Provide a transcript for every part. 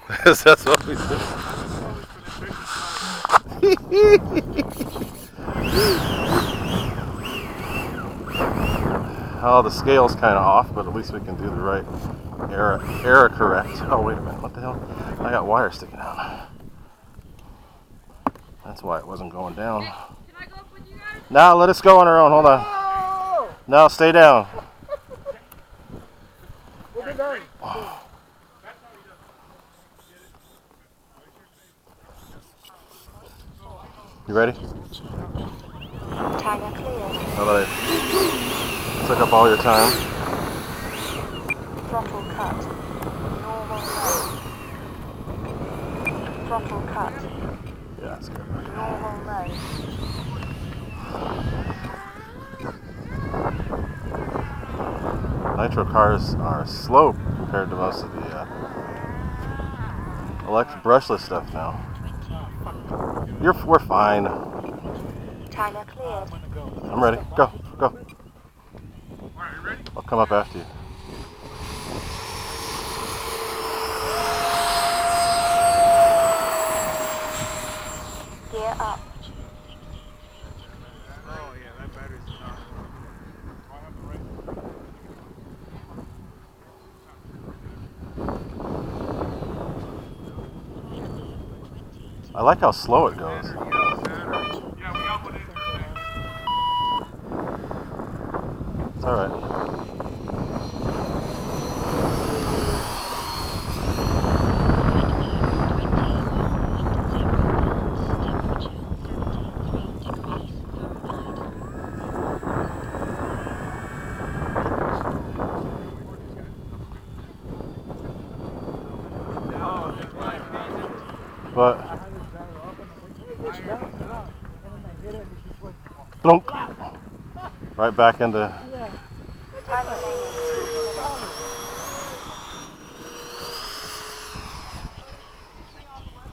That's what we do. Oh, the scale's kind of off, but at least we can do the right error correct. Oh, wait a minute. What the hell? I got wire sticking out. That's why it wasn't going down. Can I go up with you guys? Now let us go on our own. Hold on. No, stay down. You ready? Timer cleared. Now that I took up all your time. Throttle cut. Normal mode. Throttle cut. Yeah, that's good. Normal mode. Nitro cars are slow compared to most of the electric brushless stuff now. We're fine. Timer cleared. I'm ready. Go. I'll come up after you. Gear up. Oh yeah, that battery's not. I like how slow it goes. It's alright. But plunk, right back into. Time remaining.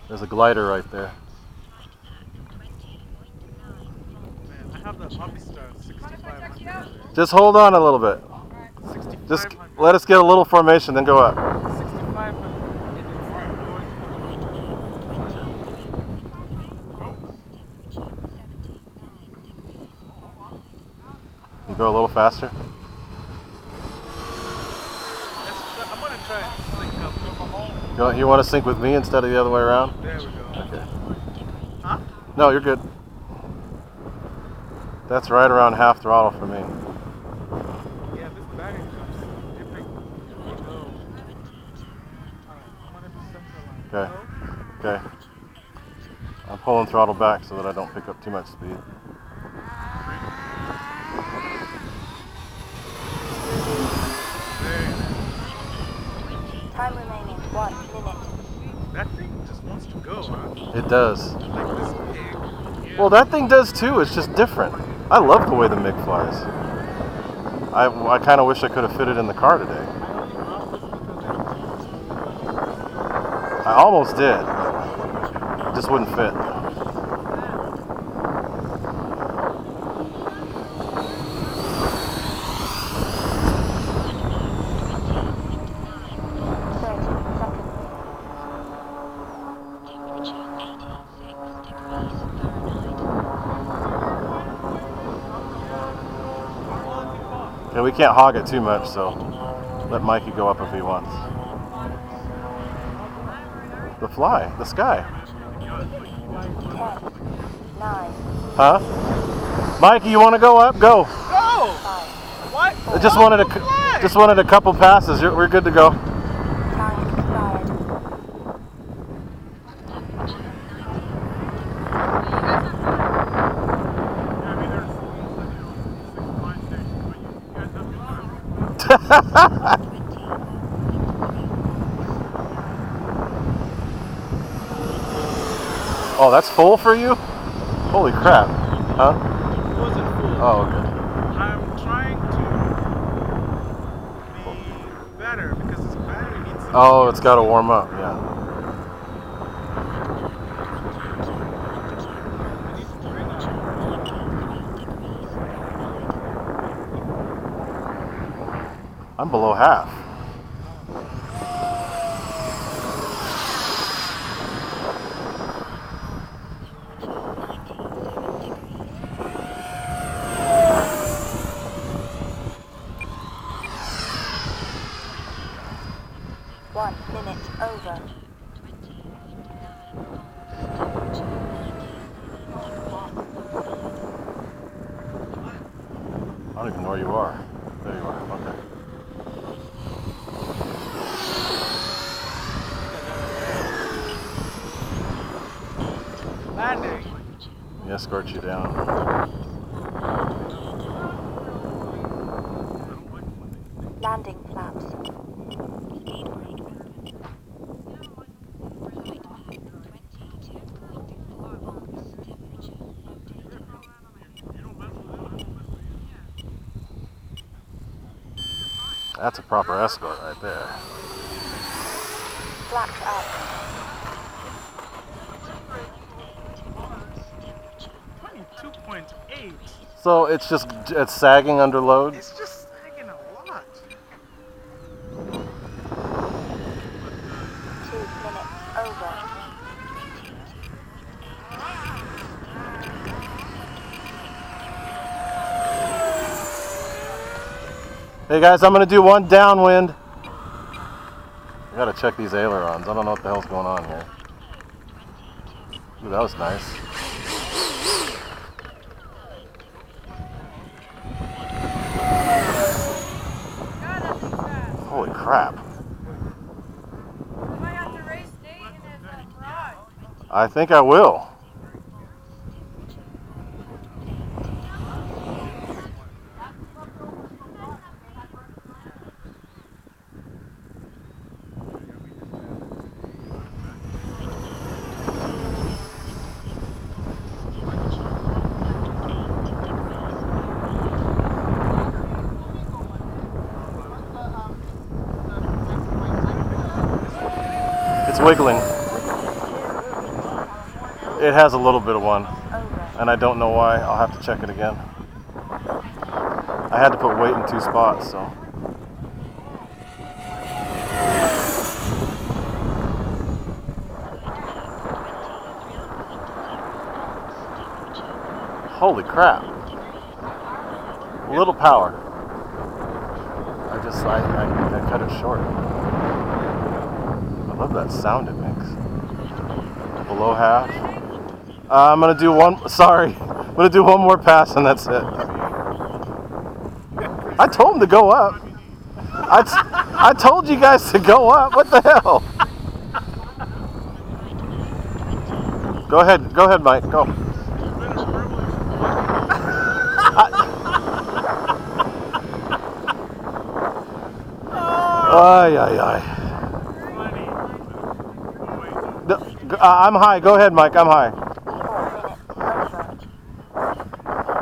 There's a glider right there. Man, I have the Aviation 6500. Just hold on a little bit. Just let us get a little formation, then go up. 6500. You go a little faster. I'm gonna try and sync up. You want to sync with me instead of the other way around? There we go. Okay. Huh? No, you're good. That's right around half throttle for me. Yeah, this battery comes dipping. Low. Alright, 100% Okay. Okay. I'm pulling throttle back so that I don't pick up too much speed. Time remaining. 1 minute. That thing just wants to go, huh? It does. Like this big. Yeah. Well, that thing does too. It's just different. I love the way the Mig flies. I kind of wish I could have fit it in the car today. I almost did, but it just wouldn't fit. And we can't hog it too much, so let Mikey go up if he wants. The fly, the sky. 10, 9, Huh? Mikey, you want to go up? Go. Go! What? I just wanted a couple passes. We're good to go. time expired. Oh, that's full for you? Holy crap. Huh? It wasn't full. Oh, okay. I'm trying to be better because this battery needs some. Oh, it's got to warm up, yeah. I'm below half. over. I don't even know where you are. There you are. Okay. Landing. Let me escort you down. Landing flaps. That's a proper escort right there. Flaps up. 22.8. So it's sagging under load. It's just sagging a lot. 2 minutes over. Hey guys, I'm gonna do one downwind. I gotta check these ailerons. I don't know what the hell's going on here. Ooh, that was nice. God, that thing's fast. Holy crap. You might have to race Nate in his garage. I think I will. It's wiggling. It has a little bit of one, and I don't know why. I'll have to check it again. I had to put weight in 2 spots, so. Holy crap. A little power. I cut it short. I love that sound it makes. Below half. I'm gonna do one. Sorry, I'm gonna do one more pass and that's it. I told him to go up. I told you guys to go up. What the hell? Go ahead, Mike. Go. Ay, ay, ay. I'm high. Go ahead, Mike. I'm high. 4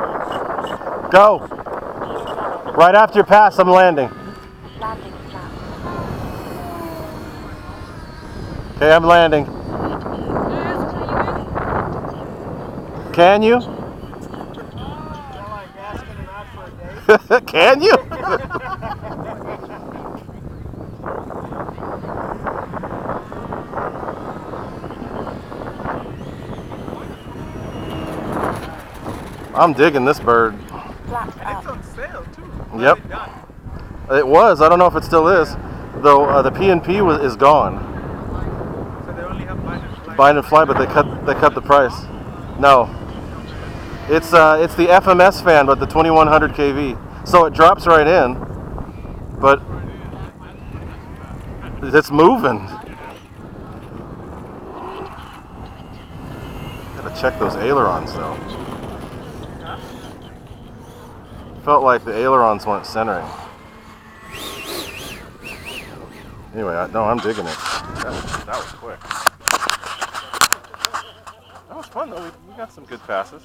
minutes over. Go. Right after your pass, I'm landing. Landing flaps. Okay, I'm landing. Can you? Can you? I'm digging this bird. Flaps It's up. on sale too. Yep. It was. I don't know if it still is. Though the P&P is gone. So they only have bind Bind and fly, but they cut the price. No. It's the FMS fan, but the 2100 kV. So it drops right in, but it's moving. Gotta check those ailerons though. Felt like the ailerons weren't centering. Anyway, no, I'm digging it. That was quick. That was fun though. We got some good passes.